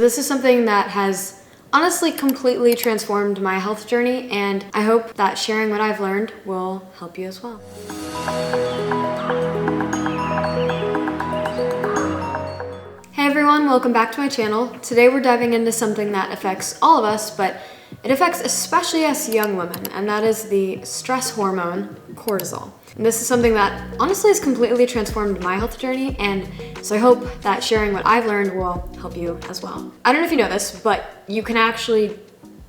This is something that has honestly completely transformed my health journey, and I hope that sharing what I've learned will help you as well. Hey everyone, welcome back to my channel. Today we're diving into something that affects all of us, but it affects especially us young women, and that is the stress hormone, cortisol. And this is something that honestly has completely transformed my health journey, and so I hope that sharing what I've learned will help you as well. I don't know if you know this, but you can actually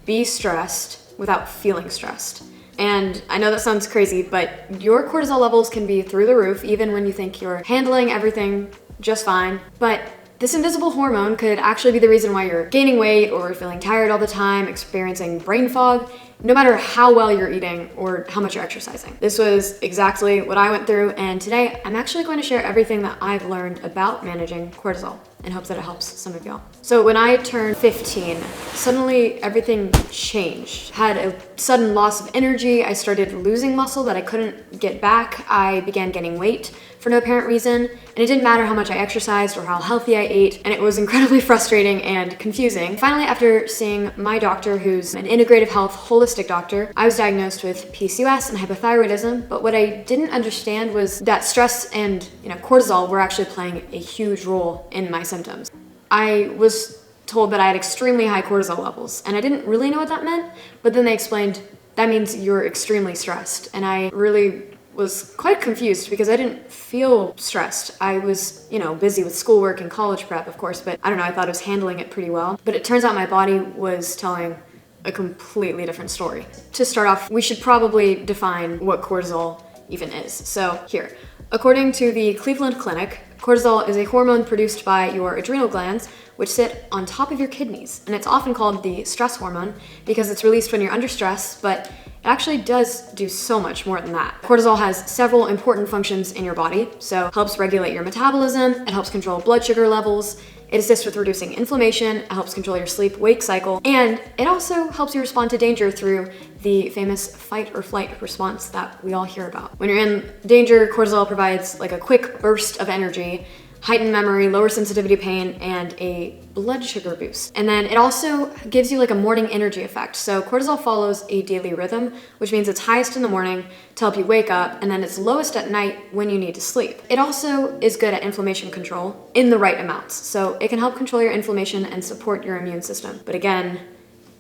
be stressed without feeling stressed. And I know that sounds crazy, but your cortisol levels can be through the roof even when you think you're handling everything just fine. But this invisible hormone could actually be the reason why you're gaining weight or feeling tired all the time, experiencing brain fog, no matter how well you're eating or how much you're exercising. This was exactly what I went through, and today I'm actually going to share everything that I've learned about managing cortisol in hopes that it helps some of y'all. So when I turned 15, suddenly everything changed. Had a sudden loss of energy. I started losing muscle that I couldn't get back. I began gaining weight for no apparent reason, and it didn't matter how much I exercised or how healthy I ate, and it was incredibly frustrating and confusing. Finally, after seeing my doctor, who's an integrative health holistic doctor, I was diagnosed with PCOS and hypothyroidism, but what I didn't understand was that stress and cortisol were actually playing a huge role in my symptoms. I was told that I had extremely high cortisol levels, and I didn't really know what that meant, but then they explained that means you're extremely stressed, and I really was quite confused because I didn't feel stressed. I was, busy with schoolwork and college prep, of course, but I don't know, I thought I was handling it pretty well. But it turns out my body was telling a completely different story. To start off, we should probably define what cortisol even is. So here, according to the Cleveland Clinic, cortisol is a hormone produced by your adrenal glands, which sit on top of your kidneys. And it's often called the stress hormone because it's released when you're under stress, but it actually does do so much more than that. Cortisol has several important functions in your body. So it helps regulate your metabolism, it helps control blood sugar levels, it assists with reducing inflammation, it helps control your sleep-wake cycle, and it also helps you respond to danger through the famous fight or flight response that we all hear about. When you're in danger, cortisol provides like a quick burst of energy, heightened memory, lower sensitivity pain, and a blood sugar boost. And then it also gives you like a morning energy effect. So cortisol follows a daily rhythm, which means it's highest in the morning to help you wake up, and then it's lowest at night when you need to sleep. It also is good at inflammation control in the right amounts. So it can help control your inflammation and support your immune system. But again,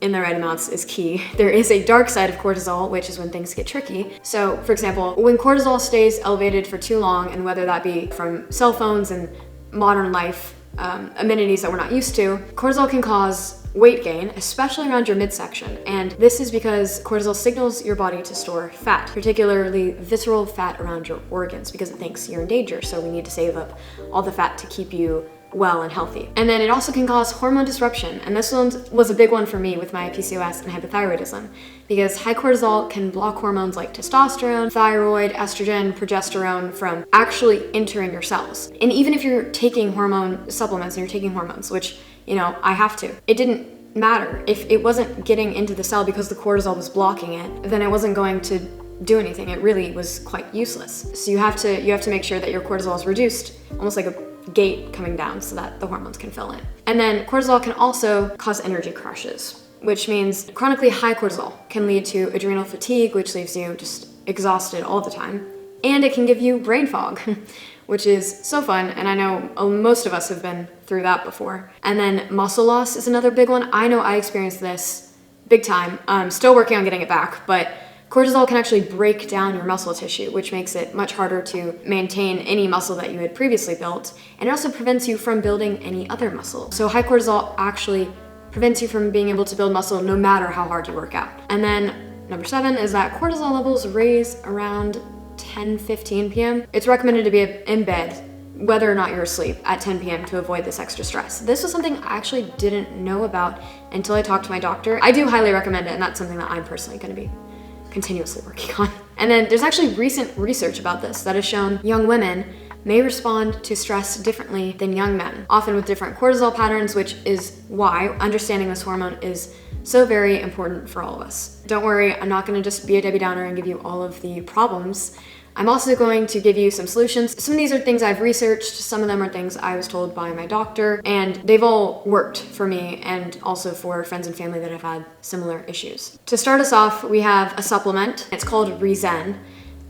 in the right amounts is key. There is a dark side of cortisol, which is when things get tricky. So for example, when cortisol stays elevated for too long, and whether that be from cell phones and modern life amenities that we're not used to, cortisol can cause weight gain, especially around your midsection. And this is because cortisol signals your body to store fat, particularly visceral fat around your organs, because it thinks you're in danger. So we need to save up all the fat to keep you well and healthy. And then it also can cause hormone disruption. And this one was a big one for me with my PCOS and hypothyroidism, because high cortisol can block hormones like testosterone, thyroid, estrogen, progesterone from actually entering your cells. And even if you're taking hormone supplements and you're taking hormones, which, I have to, it didn't matter. If it wasn't getting into the cell because the cortisol was blocking it, then it wasn't going to do anything. It really was quite useless. So you have to make sure that your cortisol is reduced, almost like a gate coming down, so that the hormones can fill in. And then cortisol can also cause energy crashes, which means chronically high cortisol can lead to adrenal fatigue, which leaves you just exhausted all the time. And it can give you brain fog, which is so fun. And I know most of us have been through that before. And then muscle loss is another big one. I know I experienced this big time. I'm still working on getting it back, but cortisol can actually break down your muscle tissue, which makes it much harder to maintain any muscle that you had previously built. And it also prevents you from building any other muscle. So high cortisol actually prevents you from being able to build muscle no matter how hard you work out. And then number 7 is that cortisol levels raise around 10-15 p.m. It's recommended to be in bed, whether or not you're asleep, at 10 p.m. to avoid this extra stress. This was something I actually didn't know about until I talked to my doctor. I do highly recommend it, and that's something that I'm personally going to be continuously working on. And then there's actually recent research about this that has shown young women may respond to stress differently than young men, often with different cortisol patterns, which is why understanding this hormone is so very important for all of us. Don't worry, I'm not gonna just be a Debbie Downer and give you all of the problems I'm also going to give you some solutions. Some of these are things I've researched, some of them are things I was told by my doctor, and they've all worked for me and also for friends and family that have had similar issues. To start us off, we have a supplement. It's called Rezen.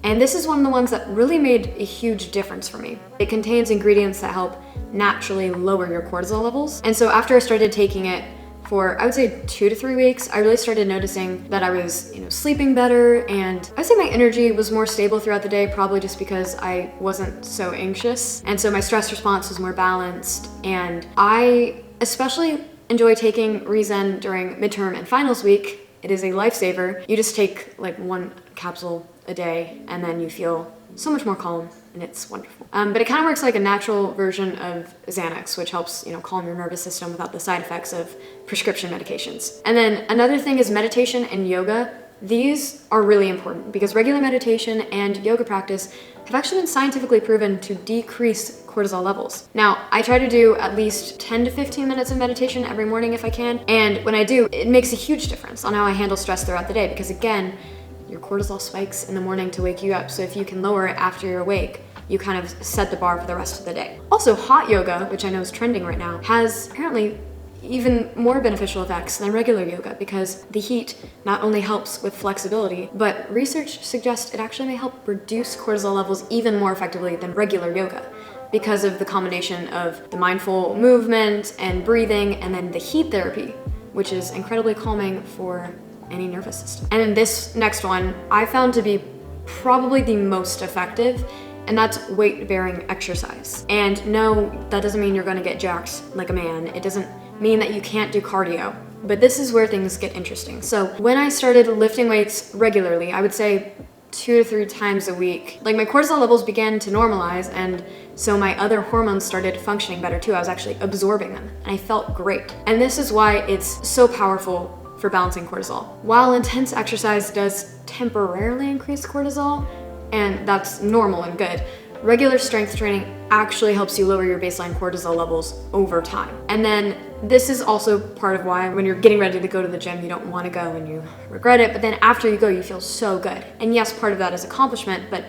And this is one of the ones that really made a huge difference for me. It contains ingredients that help naturally lower your cortisol levels. And so after I started taking it for, I would say 2 to 3 weeks, I really started noticing that I was, sleeping better, and I'd say my energy was more stable throughout the day, probably just because I wasn't so anxious. And so my stress response was more balanced. And I especially enjoy taking Rezen during midterm and finals week. It is a lifesaver. You just take like 1 capsule a day and then you feel so much more calm, and it's wonderful. But it kind of works like a natural version of Xanax, which helps, calm your nervous system without the side effects of prescription medications. And then another thing is meditation and yoga. These are really important because regular meditation and yoga practice have actually been scientifically proven to decrease cortisol levels. Now, I try to do at least 10 to 15 minutes of meditation every morning if I can, and when I do, it makes a huge difference on how I handle stress throughout the day because, again, your cortisol spikes in the morning to wake you up, so if you can lower it after you're awake, you kind of set the bar for the rest of the day. Also, hot yoga, which I know is trending right now, has apparently even more beneficial effects than regular yoga because the heat not only helps with flexibility, but research suggests it actually may help reduce cortisol levels even more effectively than regular yoga because of the combination of the mindful movement and breathing and then the heat therapy, which is incredibly calming for any nervous system. And then this next one I found to be probably the most effective, and that's weight-bearing exercise. And no, that doesn't mean you're gonna get jacked like a man. It doesn't mean that you can't do cardio. But this is where things get interesting. So when I started lifting weights regularly, I would say 2 to 3 times a week, like my cortisol levels began to normalize, and so my other hormones started functioning better too. I was actually absorbing them, and I felt great. And this is why it's so powerful for balancing cortisol. While intense exercise does temporarily increase cortisol, and that's normal and good, regular strength training actually helps you lower your baseline cortisol levels over time. And then this is also part of why when you're getting ready to go to the gym, you don't want to go and you regret it, but then after you go, you feel so good. And yes, part of that is accomplishment, but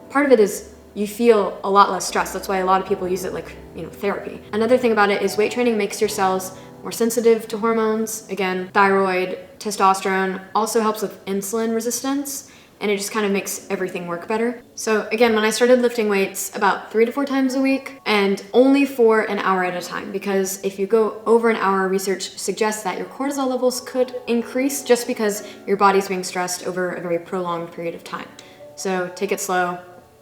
part of it is you feel a lot less stressed. That's why a lot of people use it like, therapy. Another thing about it is weight training makes your cells more sensitive to hormones. Again, thyroid, testosterone, also helps with insulin resistance, and it just kind of makes everything work better. So again, when I started lifting weights about 3 to 4 times a week, and only for an hour at a time, because if you go over an hour, research suggests that your cortisol levels could increase just because your body's being stressed over a very prolonged period of time. So take it slow,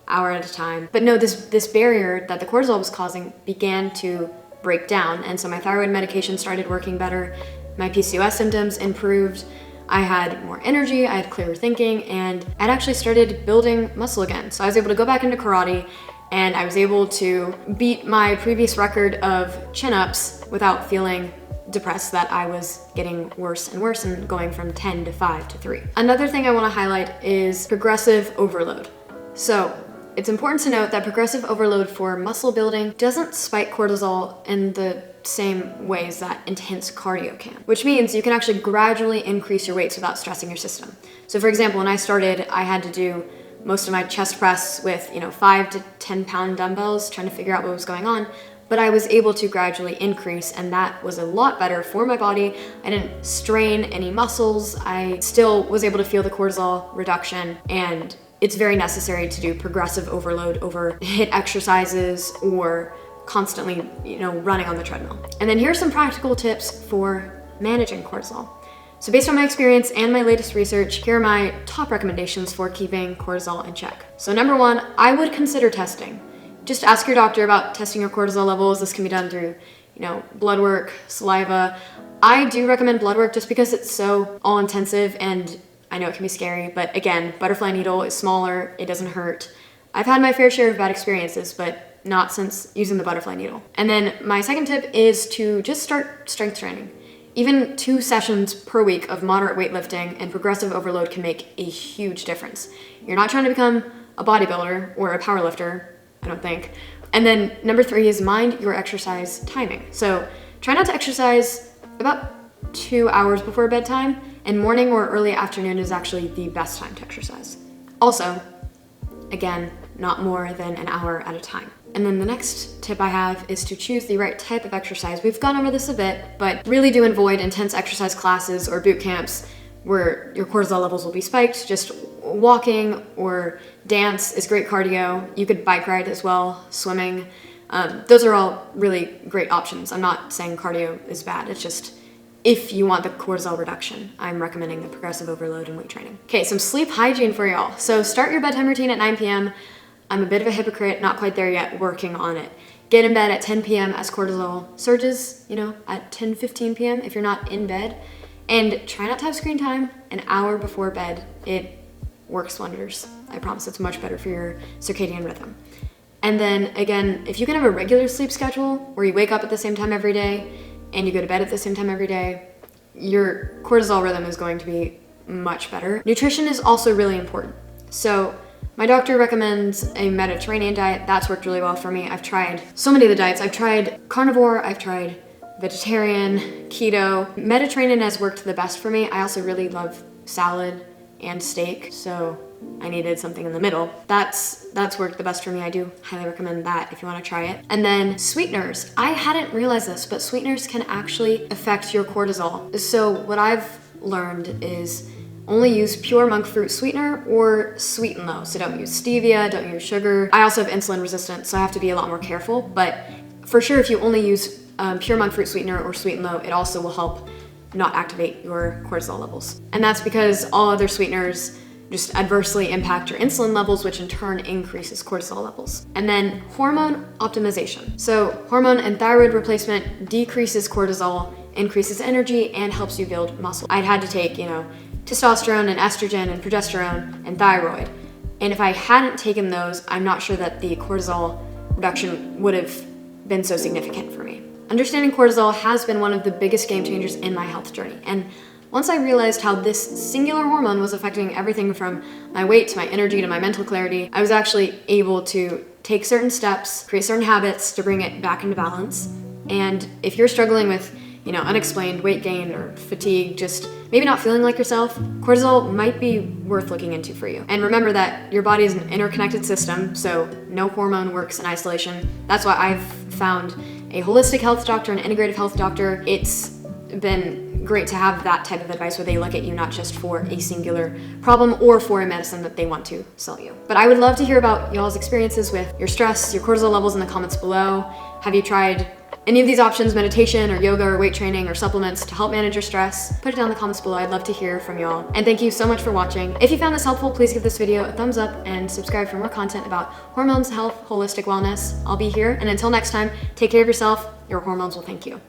hour at a time. But no, this barrier that the cortisol was causing began to break down, and so my thyroid medication started working better, my PCOS symptoms improved, I had more energy, I had clearer thinking, and I'd actually started building muscle again. So I was able to go back into karate, and I was able to beat my previous record of chin-ups without feeling depressed that I was getting worse and worse and going from 10 to 5 to 3. Another thing I want to highlight is progressive overload. So it's important to note that progressive overload for muscle building doesn't spike cortisol in the same ways that intense cardio can, which means you can actually gradually increase your weights without stressing your system. So for example, when I started, I had to do most of my chest press with 5 to 10 pound dumbbells, trying to figure out what was going on, but I was able to gradually increase, and that was a lot better for my body. I didn't strain any muscles. I still was able to feel the cortisol reduction, and it's very necessary to do progressive overload over HIIT exercises or constantly, running on the treadmill. And then here's some practical tips for managing cortisol. So based on my experience and my latest research, here are my top recommendations for keeping cortisol in check. So number 1, I would consider testing. Just ask your doctor about testing your cortisol levels. This can be done through, blood work, saliva. I do recommend blood work just because it's so all-intensive, and I know it can be scary, but again, butterfly needle is smaller, it doesn't hurt. I've had my fair share of bad experiences, but not since using the butterfly needle. And then my second tip is to just start strength training. Even 2 sessions per week of moderate weightlifting and progressive overload can make a huge difference. You're not trying to become a bodybuilder or a powerlifter, I don't think. And then number 3 is mind your exercise timing. So try not to exercise about 2 hours before bedtime, and morning or early afternoon is actually the best time to exercise. Also, Again, not more than an hour at a time. And then the next tip I have is to choose the right type of exercise. We've gone over this a bit, but really do avoid intense exercise classes or boot camps where your cortisol levels will be spiked. Just walking or dance is great cardio. You could bike ride as well, swimming. Those are all really great options. I'm not saying cardio is bad. It's just if you want the cortisol reduction, I'm recommending the progressive overload and weight training. Okay, some sleep hygiene for y'all. So start your bedtime routine at 9 p.m. I'm a bit of a hypocrite, not quite there yet, working on it. Get in bed at 10 p.m. as cortisol surges, at 10:15 p.m. if you're not in bed. And try not to have screen time an hour before bed. It works wonders. I promise it's much better for your circadian rhythm. And then again, if you can have a regular sleep schedule where you wake up at the same time every day and you go to bed at the same time every day, your cortisol rhythm is going to be much better. Nutrition is also really important. So my doctor recommends a Mediterranean diet. That's worked really well for me. I've tried so many of the diets. I've tried carnivore, I've tried vegetarian, keto. Mediterranean has worked the best for me. I also really love salad and steak, so I needed something in the middle. That's worked the best for me. I do highly recommend that if you want to try it. And then sweeteners. I hadn't realized this, but sweeteners can actually affect your cortisol. So what I've learned is only use pure monk fruit sweetener or sweet and low. So don't use stevia, don't use sugar. I also have insulin resistance, so I have to be a lot more careful. But for sure, if you only use pure monk fruit sweetener or sweet and low, it also will help not activate your cortisol levels. And that's because all other sweeteners just adversely impact your insulin levels, which in turn increases cortisol levels. And then hormone optimization. So hormone and thyroid replacement decreases cortisol, increases energy, and helps you build muscle. I'd had to take, testosterone and estrogen and progesterone and thyroid. And if I hadn't taken those, I'm not sure that the cortisol reduction would have been so significant for me. Understanding cortisol has been one of the biggest game changers in my health journey. And once I realized how this singular hormone was affecting everything from my weight to my energy to my mental clarity, I was actually able to take certain steps, create certain habits to bring it back into balance. And if you're struggling with, unexplained weight gain or fatigue, just maybe not feeling like yourself, cortisol might be worth looking into for you. And remember that your body is an interconnected system, so no hormone works in isolation. That's why I've found a holistic health doctor, an integrative health doctor. It's been great to have that type of advice where they look at you not just for a singular problem or for a medicine that they want to sell you. But I would love to hear about y'all's experiences with your stress, your cortisol levels in the comments below. Have you tried any of these options, meditation or yoga or weight training or supplements to help manage your stress? Put it down in the comments below. I'd love to hear from y'all. And thank you so much for watching. If you found this helpful, please give this video a thumbs up and subscribe for more content about hormones, health, holistic wellness. I'll be here. And until next time, take care of yourself. Your hormones will thank you.